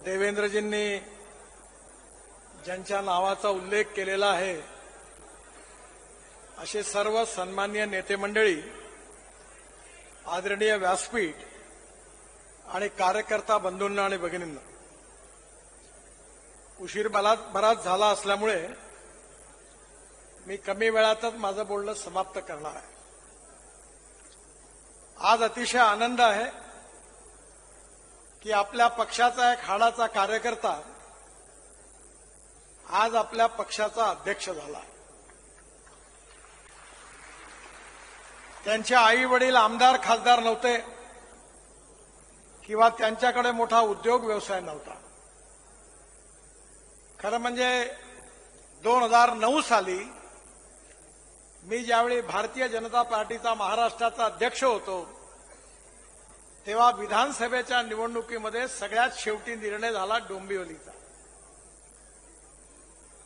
देवेंद्रजींनी ज्यांच्या नावाचा उल्लेख केलेला आहे असे सर्व सन्माननीय नेते मंडळी, आदरणीय व्यासपीठ आणि कार्यकर्ता बंधूंना आणि भगिनींना, उशीर बराच झाला असल्यामुळे मी कमी वेळातच माझं बोलणं समाप्त करणार आहे. आज अतिशय आनंद आहे की आपल्या पक्षाचा एक हाडाचा कार्यकर्ता आज आपल्या पक्षाचा अध्यक्ष झाला. त्यांचे आई वडील आमदार खासदार नव्हते किंवा त्यांच्याकडे मोठा उद्योग व्यवसाय नव्हता. खरं म्हणजे 2009 साली मी ज्यावेळी भारतीय जनता पार्टीचा महाराष्ट्राचा अध्यक्ष होतो तेव्हा विधानसभेच्या निवडणुकीमध्ये सगळ्यात शेवटी निर्णय झाला डोंबिवलीचा,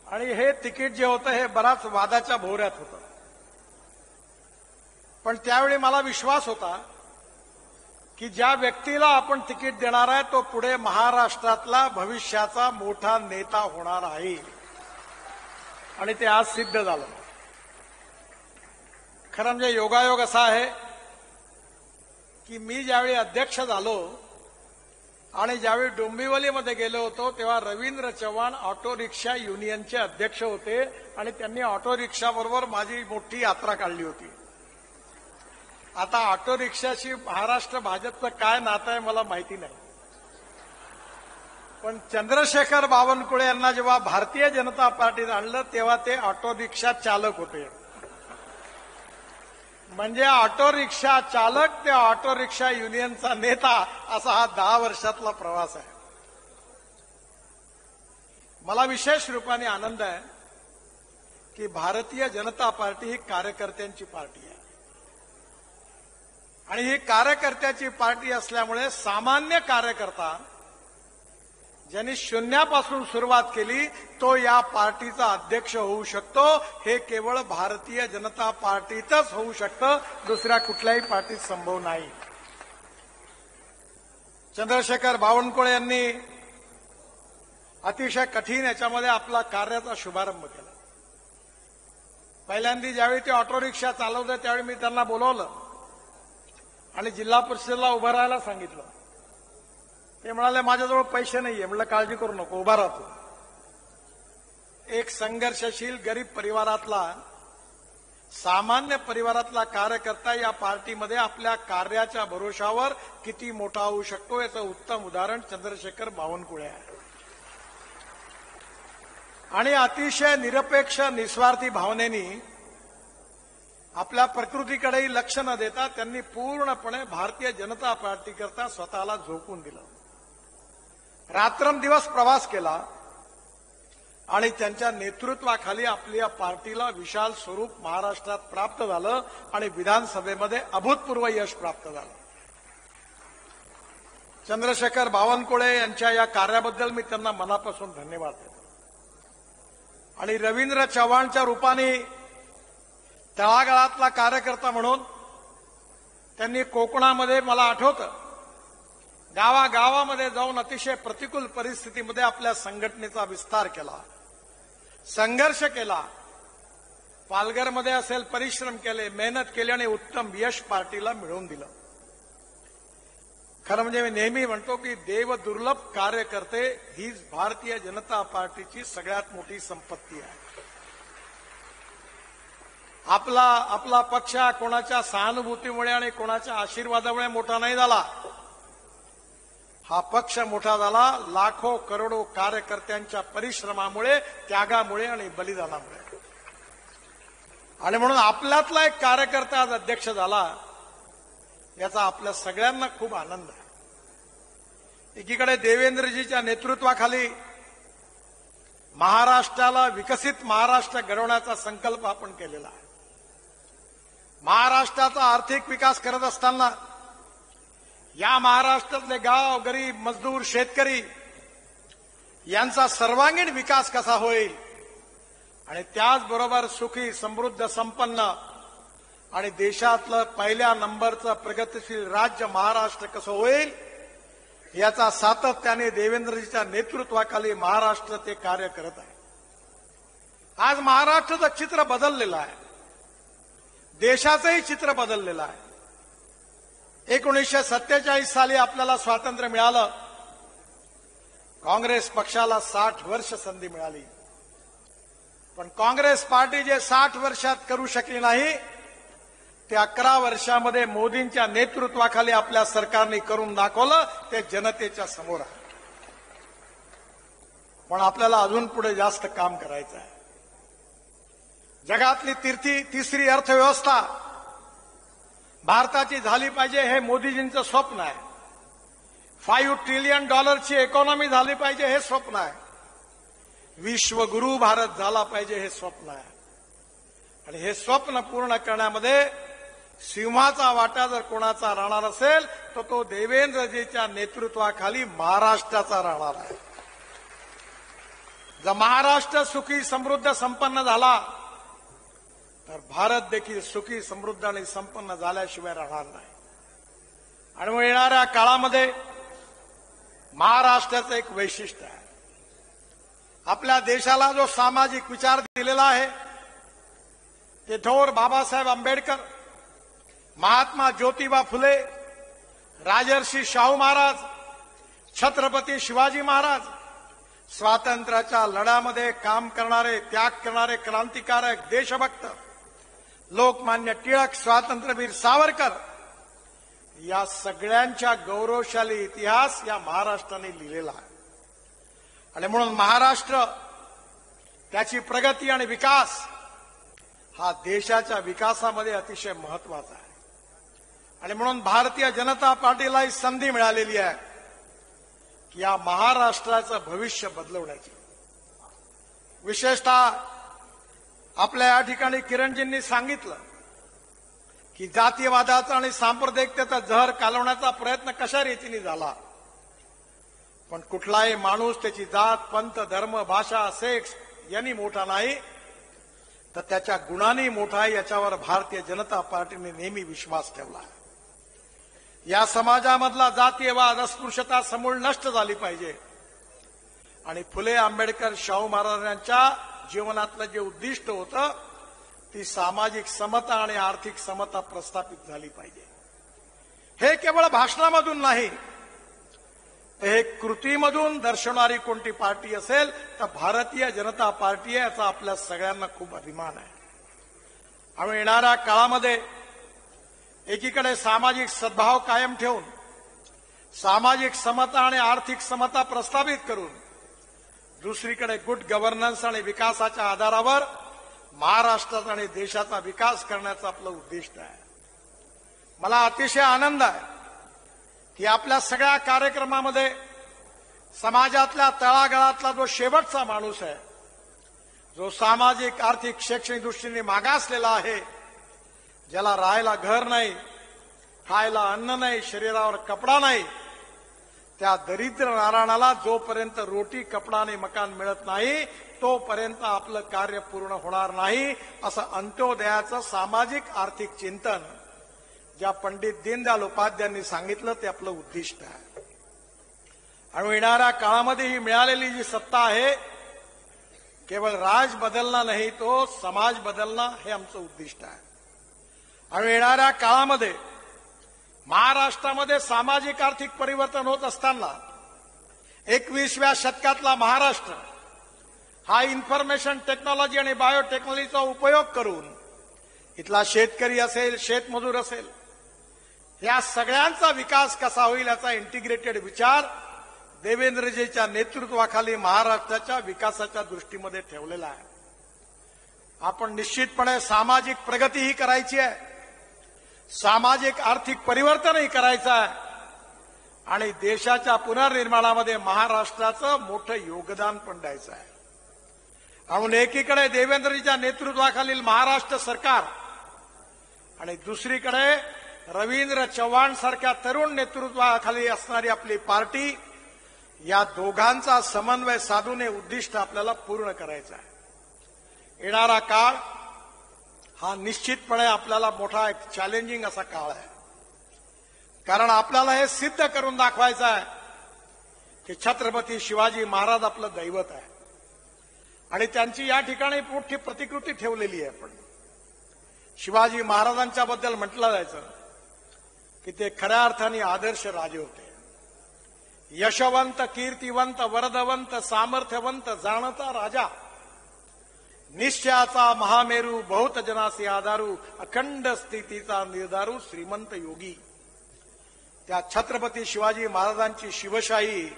आणि हे तिकीट जे होतं हे बराच वादाच्या भोवऱ्यात होतं. पण त्यावेळी मला विश्वास होता की ज्या व्यक्तीला आपण तिकीट देणार आहे तो पुढे महाराष्ट्रातला भविष्याचा मोठा नेता होणार आहे, आणि ते आज सिद्ध झालं. खरं म्हणजे योगायोग असा आहे की मी ज्यावेळी अध्यक्ष झालो आणि ज्यावेळी डोंबिवलीमध्ये गेलो होतो तेव्हा रवींद्र चव्हाण ऑटो रिक्षा युनियनचे अध्यक्ष होते आणि त्यांनी ऑटो रिक्षाबरोबर माझी मोठी यात्रा काढली होती. आता ऑटो रिक्षाशी महाराष्ट्र भाजपचं काय नातं आहे मला माहिती नाही, पण चंद्रशेखर बावनकुळे यांना जेव्हा भारतीय जनता पार्टीत आणलं तेव्हा ते ऑटो रिक्षा चालक होते. म्हणजे ऑटो रिक्षा चालक ते ऑटो रिक्षा युनियनचा नेता असा हा 10 वर्षातला प्रवास आहे. मला विशेष रूपाने आनंद आहे की भारतीय जनता पार्टी ही कार्यकर्त्यांची पार्टी आहे, आणि ही कार्यकर्त्याची पार्टी असल्यामुळे सामान्य कार्यकर्ता ज्यांनी शून्यापासून सुरुवात केली तो या पार्टीचा अध्यक्ष होऊ शकतो. हे केवळ भारतीय जनता पार्टीतच होऊ शकतं, दुसऱ्या कुठल्याही पार्टीत संभव नाही. चंद्रशेखर बावनकुळे यांनी अतिशय कठीण याच्यामध्ये आपला कार्याचा शुभारंभ केला. पहिल्यांदा ज्यावेळी ते ऑटो रिक्षा चालवते त्यावेळी मी त्यांना बोलवलं आणि जिल्हा परिषदेला उभं राहायला सांगितलं. ते म्हणाले माझ्याजवळ पैसे नाहीये. म्हटलं काळजी करू नको, उभा राहतो. एक संघर्षशील गरीब परिवारातला, सामान्य परिवारातला कार्यकर्ता या पार्टीमध्ये आपल्या कार्याच्या भरोशावर किती मोठा होऊ शकतो याचं उत्तम उदाहरण चंद्रशेखर बावनकुळे आहे. आणि अतिशय निरपेक्ष निस्वार्थी भावनेनी आपल्या प्रकृतीकडेही लक्ष न देता त्यांनी पूर्णपणे भारतीय जनता पार्टीकरता स्वतःला झोकून दिलं. रात्रंदिवस प्रवास केला आणि त्यांच्या नेतृत्वाखाली आपल्या पार्टीला विशाल स्वरूप महाराष्ट्रात प्राप्त झालं आणि विधानसभेमध्ये अभूतपूर्व यश प्राप्त झालं. चंद्रशेखर बावनकुळे यांच्या या कार्याबद्दल मी त्यांना मनापासून धन्यवाद देतो. आणि रवींद्र चव्हाणच्या रूपाने तळागाळातला कार्यकर्ता म्हणून त्यांनी कोकणामध्ये मला आठवतं गावागावामध्ये जाऊन अतिशय प्रतिकूल परिस्थितीमध्ये आपल्या संघटनेचा विस्तार केला, संघर्ष केला. पालघरमध्ये असेल परिश्रम केले, मेहनत केली आणि उत्तम यश पार्टीला मिळवून दिलं. खरं म्हणजे मी नेहमी म्हणतो की देव दुर्लभ कार्यकर्ते हीच भारतीय जनता पार्टीची सगळ्यात मोठी संपत्ती आहे. आपला पक्ष कोणाच्या सहानुभूतीमुळे आणि कोणाच्या आशीर्वादामुळे मोठा नाही झाला. हा पक्ष मोठा झाला लाखो करोडो कार्यकर्त्यांच्या परिश्रमामुळे, त्यागामुळे आणि बलिदानामुळे. आणि म्हणून आपल्यातला एक कार्यकर्ता आज अध्यक्ष झाला याचा आपल्या सगळ्यांना खूप आनंद आहे. एकीकडे देवेंद्रजीच्या नेतृत्वाखाली महाराष्ट्राला विकसित महाराष्ट्र घडवण्याचा संकल्प आपण केलेला आहे. महाराष्ट्राचा आर्थिक विकास करत असताना या महाराष्ट्रातले गाव, गरीब, मजदूर, शेतकरी यांचा सर्वांगीण विकास कसा होईल आणि त्याचबरोबर सुखी, समृद्ध, संपन्न आणि देशातलं पहिल्या नंबरचं प्रगतिशील राज्य महाराष्ट्र कसं होईल याचा सातत्याने देवेंद्रजीच्या नेतृत्वाखाली महाराष्ट्र ते कार्य करत आहे. आज महाराष्ट्राचं चित्र बदललेलं आहे. देशाचंही चित्र बदललेलं आहे. 1947 साली आपल्याला स्वातंत्र्य मिळालं. काँग्रेस पक्षाला 60 वर्ष संधी मिळाली. पण काँग्रेस पार्टी जे 60 वर्षात करू शकली नाही ते 11 वर्षामध्ये मोदींच्या नेतृत्वाखाली आपल्या सरकारने करून दाखवलं. ते जनतेच्या समोर आहे. पण आपल्याला अजून पुढे जास्त काम करायचं आहे. जगातली तिसरी अर्थव्यवस्था भारताची झाली पाहिजे हे मोदीजींचं स्वप्न आहे. $5 ट्रिलियन इकॉनॉमी झाली पाहिजे हे स्वप्न आहे. विश्वगुरू भारत झाला पाहिजे हे स्वप्न आहे. आणि हे स्वप्न पूर्ण करण्यामध्ये सिंहाचा वाटा जर कोणाचा राहणार असेल तर तो देवेंद्रजीच्या नेतृत्वाखाली महाराष्ट्राचा राहणार आहे. जर महाराष्ट्र सुखी समृद्ध संपन्न झाला तर भारत देखील सुखी समृद्ध आणि संपन्न झाल्याशिवाय राहणार नाही. आणि मग येणाऱ्या काळामध्ये महाराष्ट्राचं एक वैशिष्ट्य आहे. आपल्या देशाला जो सामाजिक विचार दिलेला आहे ते थोर बाबासाहेब आंबेडकर, महात्मा ज्योतिबा फुले, राजर्षी शाहू महाराज, छत्रपती शिवाजी महाराज, स्वातंत्र्याच्या लढ्यामध्ये काम करणारे, त्याग करणारे क्रांतिकारक, देशभक्त, लोकमान्य टिळक, स्वातंत्र्यवीर सावरकर, या सगळ्यांच्या गौरवशाली इतिहास या महाराष्ट्राने लिहिलेला आहे. आणि म्हणून महाराष्ट्र, त्याची प्रगती आणि विकास हा देशाच्या विकासामध्ये अतिशय महत्वाचा आहे. आणि म्हणून भारतीय जनता पार्टीला ही संधी मिळालेली आहे की या महाराष्ट्राचं भविष्य बदलवण्याची. विशेषतः आपल्या या ठिकाणी किरणजींनी सांगितलं की जातीयवादाचा आणि सांप्रदायिकतेचा जहर कालवण्याचा प्रयत्न कशा रीतीने झाला. पण कुठलाही माणूस त्याची जात, पंथ, धर्म, भाषा, सेक्स यांनी मोठा नाही तर त्याच्या गुणांनी मोठा आहे. याच्यावर भारतीय जनता पार्टीने नेहमी विश्वास ठेवला. या समाजामधला जातीयवाद, अस्पृश्यता समूळ नष्ट झाली पाहिजे. आणि फुले, आंबेडकर, शाहू महाराजांच्या जीवनातलं जे उद्दिष्ट होतं ती सामाजिक समता आणि आर्थिक समता प्रस्थापित झाली पाहिजे. हे केवळ भाषणामधून नाही तर हे कृतीमधून दर्शवणारी कोणती पार्टी असेल तर भारतीय जनता पार्टी आहे. याचा आपल्या सगळ्यांना खूप अभिमान आहे. आणि येणाऱ्या काळामध्ये एकीकडे सामाजिक सद्भाव कायम ठेवून सामाजिक समता आणि आर्थिक समता प्रस्थापित करून दुसरीकडे गुड गव्हर्नन्स आणि विकासाच्या आधारावर महाराष्ट्राचा आणि देशाचा विकास करण्याचं आपलं उद्दिष्ट आहे. मला अतिशय आनंद आहे की आपल्या सगळ्या कार्यक्रमामध्ये समाजातल्या तळागाळातला जो शेवटचा माणूस आहे, जो सामाजिक, आर्थिक, शैक्षणिक दृष्टीने मागासलेला आहे, ज्याला राहायला घर नाही, खायला अन्न नाही, शरीरावर कपडा नाही, त्या दरिद्र नारायणाला जोपर्यंत रोटी, कपडा आणि मकान मिळत नाही तोपर्यंत आपलं कार्य पूर्ण होणार नाही. असं अंत्योदयाचं सामाजिक आर्थिक चिंतन ज्या पंडित दीनदयाल उपाध्यायांनी सांगितलं ते आपलं उद्दिष्ट आहे. आणि येणाऱ्या काळामध्ये ही मिळालेली जी सत्ता आहे केवळ राज बदलणं नाही, तो समाज बदलणं हे आमचं उद्दिष्ट आहे. आणि येणाऱ्या काळामध्ये महाराष्ट्रामध्ये सामाजिक आर्थिक परिवर्तन होत असताना 21व्या शतकातला महाराष्ट्र हा इन्फॉर्मेशन टेक्नॉलॉजी आणि बायोटेक्नॉलॉजीचा उपयोग करून इथला शेतकरी असेल, शेतमजूर असेल, या सगळ्यांचा विकास कसा होईल याचा इंटिग्रेटेड विचार देवेंद्रजीच्या नेतृत्वाखाली महाराष्ट्राच्या विकासाच्या दृष्टीमध्ये ठेवलेला आहे. आपण निश्चितपणे सामाजिक प्रगतीही करायची आहे, सामाजिक आर्थिक परिवर्तनही करायचं आहे आणि देशाच्या पुनर्निर्माणामध्ये महाराष्ट्राचं मोठं योगदान पण द्यायचं आहे. म्हणून एकीकडे देवेंद्रजीच्या नेतृत्वाखालील महाराष्ट्र सरकार आणि दुसरीकडे रवींद्र चव्हाण सारख्या तरुण नेतृत्वाखाली असणारी आपली पार्टी, या दोघांचा समन्वय साधून हे उद्दिष्ट आपल्याला पूर्ण करायचं आहे. येणारा काळ हा निश्चितपणे आपल्याला मोठा एक चॅलेंजिंग असा काळ आहे. कारण आपल्याला हे सिद्ध करून दाखवायचं आहे की छत्रपती शिवाजी महाराज आपलं दैवत आहे आणि त्यांची या ठिकाणी मोठी प्रतिकृती ठेवलेली आहे. पण शिवाजी महाराजांच्या बद्दल म्हटलं जायचं की ते खऱ्या अर्थाने आदर्श राजे होते. यशवंत, कीर्तिवंत, वरदवंत, सामर्थ्यवंत, जाणता राजा, निश्चयाचा महामेरू, बहुत जनासी आधारू, अखंड स्थितीचा निर्धारू, श्रीमंत योगी. त्या छत्रपती शिवाजी महाराजांची शिवशाही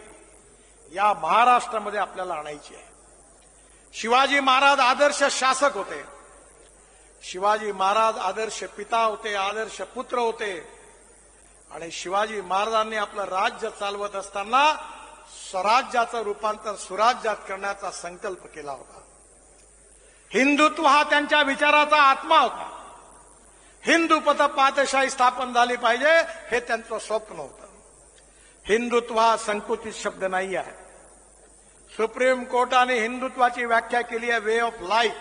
या महाराष्ट्रामध्ये आपल्याला आणायची आहे. शिवाजी महाराज आदर्श शासक होते. शिवाजी महाराज आदर्श पिता होते, आदर्श पुत्र होते. आणि शिवाजी महाराजांनी आपलं राज्य चालवत असताना स्वराज्याचं रूपांतर सुराज्यात करण्याचा संकल्प केला होता. हिंदुत्व हा त्यांच्या विचाराचा आत्मा होता. हिंदूपद पातशाही स्थापन झाली पाहिजे हे त्यांचं स्वप्न होतं. हिंदुत्व हा संकुचित शब्द नाही आहे. सुप्रीम कोर्टाने हिंदुत्वाची व्याख्या केली आहे वे ऑफ लाईफ.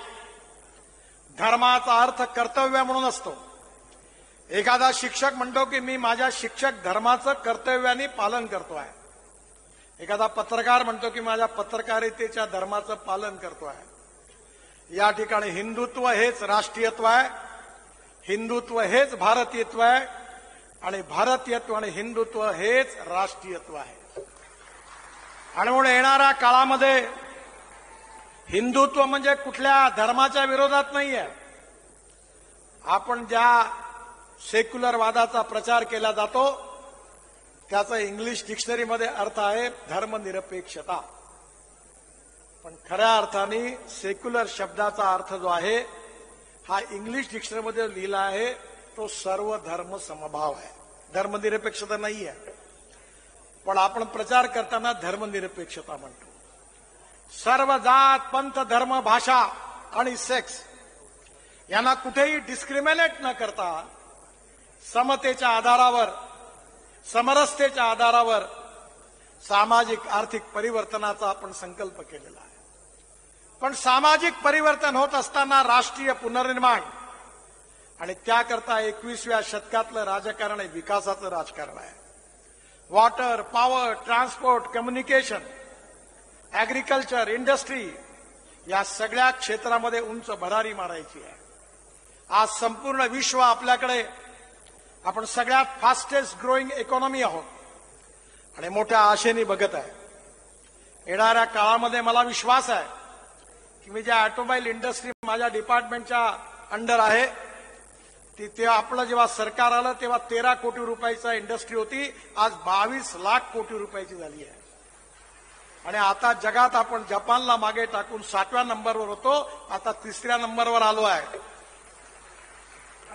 धर्माचा अर्थ कर्तव्य म्हणून असतो. एखादा शिक्षक म्हणतो की मी माझ्या शिक्षक धर्माचं कर्तव्याने पालन करतो आहे. एखादा पत्रकार म्हणतो की माझ्या पत्रकारितेच्या धर्माचं पालन करतो आहे. या ठिकाणी हिंदुत्व हेच राष्ट्रीयत्व आहे. हिंदुत्व हेच भारतीयत्व आहे आणि भारतीयत्व आणि हिंदुत्व हेच राष्ट्रीयत्व आहे. आणि म्हणून येणाऱ्या काळामध्ये हिंदुत्व म्हणजे कुठल्या धर्माच्या विरोधात नाही आहे. आपण ज्या सेक्युलर वादाचा प्रचार केला जातो त्याचा इंग्लिश डिक्शनरीमध्ये अर्थ आहे धर्मनिरपेक्षता. पण खऱ्या अर्थाने सेक्युलर शब्दाचा अर्थ जो आहे हा इंग्लिश डिक्शनरीमध्ये लिहिला आहे तो सर्व धर्म समभाव आहे. धर्मनिरपेक्षता नाही आहे. पण आपण प्रचार करताना धर्मनिरपेक्षता म्हणतो. सर्व जात, पंथ, धर्म, भाषा आणि सेक्स यांना कुठेही डिस्क्रिमिनेट न करता समतेच्या आधारावर, समरसतेच्या आधारावर सामाजिक आर्थिक परिवर्तनाचा आपण संकल्प केलेला आहे. पण सामाजिक परिवर्तन होत असताना राष्ट्रीय पुनर्निर्माण आणि त्याकरता 21व्या शतकातलं राजकारण हे विकासाचं राजकारण आहे. Water, power, transport, communication, agriculture, industry या सगळ्या क्षेत्रामध्ये उंच भरारी मारायची आहे. आज संपूर्ण विश्व आपल्याकडे, आपण सगळ्यात फास्टेस्ट ग्रोईंग इकॉनॉमी आहोत आणि मोठ्या आशेने बघत आहे. येणाऱ्या काळामध्ये मला विश्वास आहे की मी ज्या ऑटोमोबाईल इंडस्ट्री माझ्या डिपार्टमेंटच्या अंडर आहे ते आपलं जेव्हा सरकार आलं तेव्हा 13 कोटी रुपयाचा इंडस्ट्री होती. आज 22 लाख कोटी रुपयाची झाली आहे. आणि आता जगात आपण जपानला मागे टाकून 7व्या नंबरवर होतो, आता 3ऱ्या नंबरवर आलो आहे.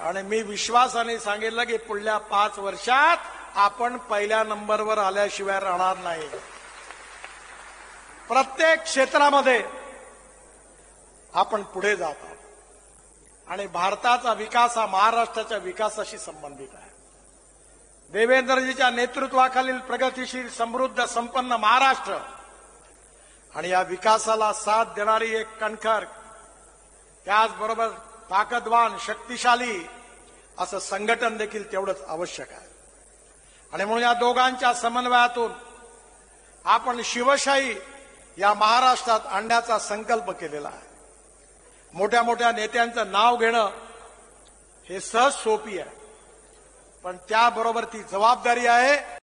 आणि मी विश्वासाने सांगितलं की पुढल्या 5 वर्षात आपण पहिल्या नंबरवर आल्याशिवाय राहणार नाही. प्रत्येक क्षेत्रामध्ये आपण पुढे जात आहोत आणि भारताचा विकास हा महाराष्ट्राच्या विकासाशी संबंधित आहे. देवेंद्रजीच्या नेतृत्वाखालील प्रगतीशील, समृद्ध, संपन्न महाराष्ट्र आणि या विकासाला साथ देणारी एक कणखर, त्याचबरोबर ताकदवान, शक्तिशाली असं संघटन देखील तेवढंच आवश्यक आहे. आणि म्हणून या दोघांच्या समन्वयातून आपण शिवशाही या महाराष्ट्रात आणण्याचा संकल्प केलेला आहे. मोठ्या मोठ्या नेत्यांचं नाव घेणं हे सहज सोपी आहे, पण त्याबरोबर ती जबाबदारी आहे